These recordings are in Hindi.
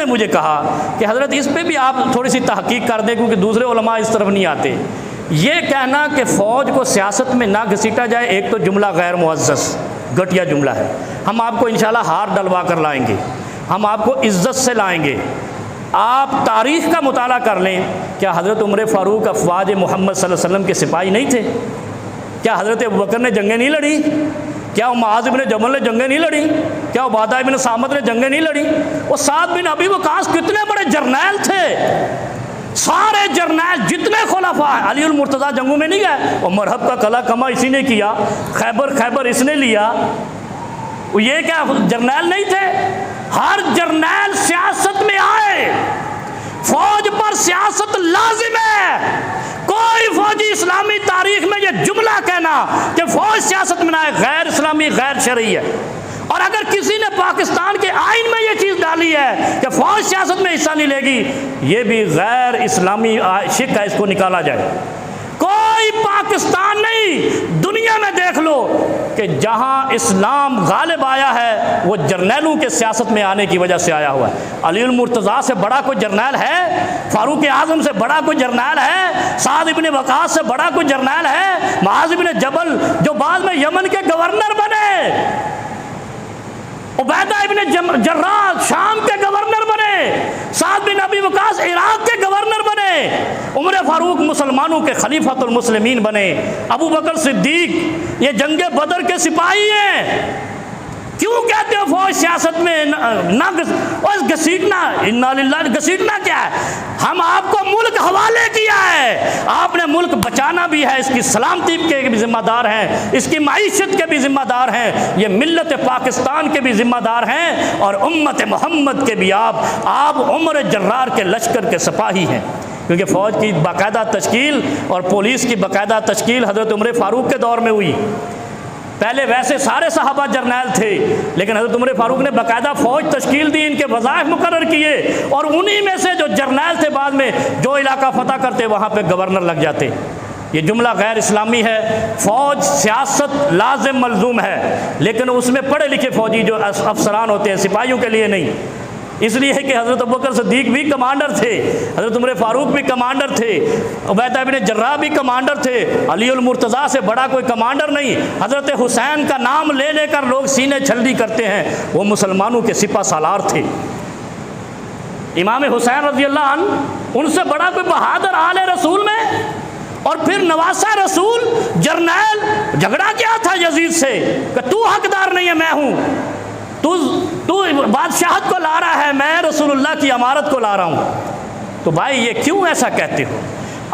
ने मुझे कहा कि हज़रत इस पे भी आप थोड़ी सी तहकीक कर दें, क्योंकि दूसरे उलमा इस तरफ नहीं आते। ये कहना कि फ़ौज को सियासत में ना घसीटा जाए, एक तो जुमला गैर मुअज़्ज़ज़ घटिया जुमला है। हम आपको इंशाल्लाह हार डलवा कर लाएंगे, हम आपको इज़्ज़त से लाएंगे। आप तारीख़ का मुताला कर लें, क्या हज़रत उमर फ़ारूक अफ़वाज मोहम्मद सल्लल्लाहु अलैहि वसल्लम के सिपाही नहीं थे? क्या हज़रत अबू बकर ने जंगें नहीं लड़ी? क्या मुआज़ इब्न जबल ने जंगें नहीं लड़ी? क्या उबादा इब्न सामत ने जंगें नहीं लड़ी? वो साद बिन अबी वक़ास कितने बड़े जर्नैल थे, सारे जर्नैल जितने खुलफा हैं। अली मुर्तज़ा जंगों में नहीं गए, और मरहब का कला कमा इसी ने किया, खैबर इसने लिया। ये क्या जर्नैल नहीं थे? हर जर्नैल सियासत में आए, फौज पर सियासत लाजिम है। कोई फौजी इस्लामी तारीख में ये जुमला कहना कि फौज सियासत में ना आए गैर इस्लामी गैर शरई है। और अगर किसी ने पाकिस्तान के आइन में ये चीज़ डाली है कि फौज सियासत में हिस्सा नहीं लेगी, ये भी गैर इस्लामी शिक है, इसको निकाला जाए। कोई पाकिस्तान नहीं, दुनिया में देख लो कि जहां इस्लाम गालिब आया है वो जर्नैलों के सियासत में आने की वजह से आया हुआ है। अली मुर्तज़ा से बड़ा कोई जर्नैल है? फारूक आज़म से बड़ा कोई जर्नैल है? साद इब्न वक़ास से बड़ा कोई जर्नैल है? मुआज़ इब्न जबल जो बाद में यमन के गवर्नर बने, उबैदा इब्न जर्राह शाम के गवर्नर बने, साद बिन अबी वक़ास इराक के गवर्नर बने, उमर फ़ारूक मुसलमानों के खलीफतुल मुस्लिमीन बने, अबू बकर सिद्दीक ये जंगे बदर के सिपाही हैं। क्यों कहते हो फौज सियासत में ना और घसीटना? इन्ना लिल्लाह, घसीटना क्या है? हम आपको मुल्क हवाले किया है, आपने मुल्क बचाना भी है, इसकी सलामती के भी जिम्मेदार हैं, इसकी माईशत के भी जिम्मेदार हैं, ये मिल्लत पाकिस्तान के भी जिम्मेदार हैं, और उम्मत मोहम्मद के भी। आप उमर जर्रार के लश्कर के सिपाही हैं, क्योंकि फ़ौज की बाकायदा तश्कील और पुलिस की बाकायदा तश्कील हज़रत उमर फ़ारूक के दौर में हुई। पहले वैसे सारे सहाबा जर्नैल थे, लेकिन हज़रत उमर फ़ारूक ने बाकायदा फ़ौज तश्कील दी, इनके वज़ाइफ मुकर्रर किए, और उन्हीं में से जो जर्नैल थे बाद में जो इलाका फ़तह करते वहाँ पे गवर्नर लग जाते। ये जुमला गैर इस्लामी है। फ़ौज सियासत लाजिम मलजूम है, लेकिन उसमें पढ़े लिखे फ़ौजी जो अफसरान होते हैं, सिपाहियों के लिए नहीं। इसलिए है कि हज़रत अबू बकर सिद्दीक भी कमांडर थे, हज़रत उमर फ़ारूक भी कमांडर थे, उबैदा इब्न जर्राह भी कमांडर थे, अली मुर्तज़ा से बड़ा कोई कमांडर नहीं। हज़रत हुसैन का नाम ले लेकर लोग सीने छल्दी करते हैं, वो मुसलमानों के सिपा सालार थे। इमाम हुसैन रज़ियल्लाहु अन्हु, उनसे बड़ा कोई बहादुर आले रसूल में। और फिर नवासा रसूल जर्नैल, झगड़ा क्या था यजीद से कि तू हकदार नहीं है, मैं हूँ, तू बादशाहत को ला रहा है, मैं रसूलुल्लाह की अमारत को ला रहा हूँ। तो भाई ये क्यों ऐसा कहते हो?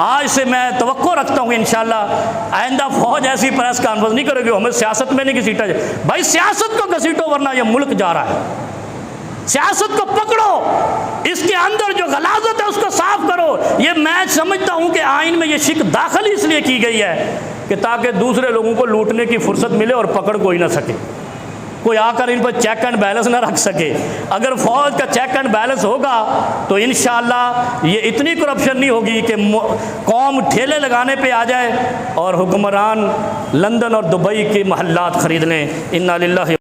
आज से मैं तवक्को रखता हूँ इंशाल्लाह आइंदा फ़ौज ऐसी प्रेस कॉन्फ्रेंस नहीं करेगी हमें सियासत में नहीं घसीटा जाए। भाई सियासत को घसीटो, वरना ये मुल्क जा रहा है। सियासत को पकड़ो, इसके अंदर जो गलाजत है उसको साफ करो। ये मैं समझता हूँ कि आइन में ये शिक दाखिल इसलिए की गई है कि ताकि दूसरे लोगों को लूटने की फुर्सत मिले और पकड़ कोई ना सके, कोई आकर इन पर चेक एंड बैलेंस ना रख सके। अगर फ़ौज का चेक एंड बैलेंस होगा तो इंशाअल्लाह ये इतनी करप्शन नहीं होगी कि कौम ठेले लगाने पे आ जाए और हुक्मरान लंदन और दुबई के महल्लात ख़रीद लें। इन्ना लिल्लाहि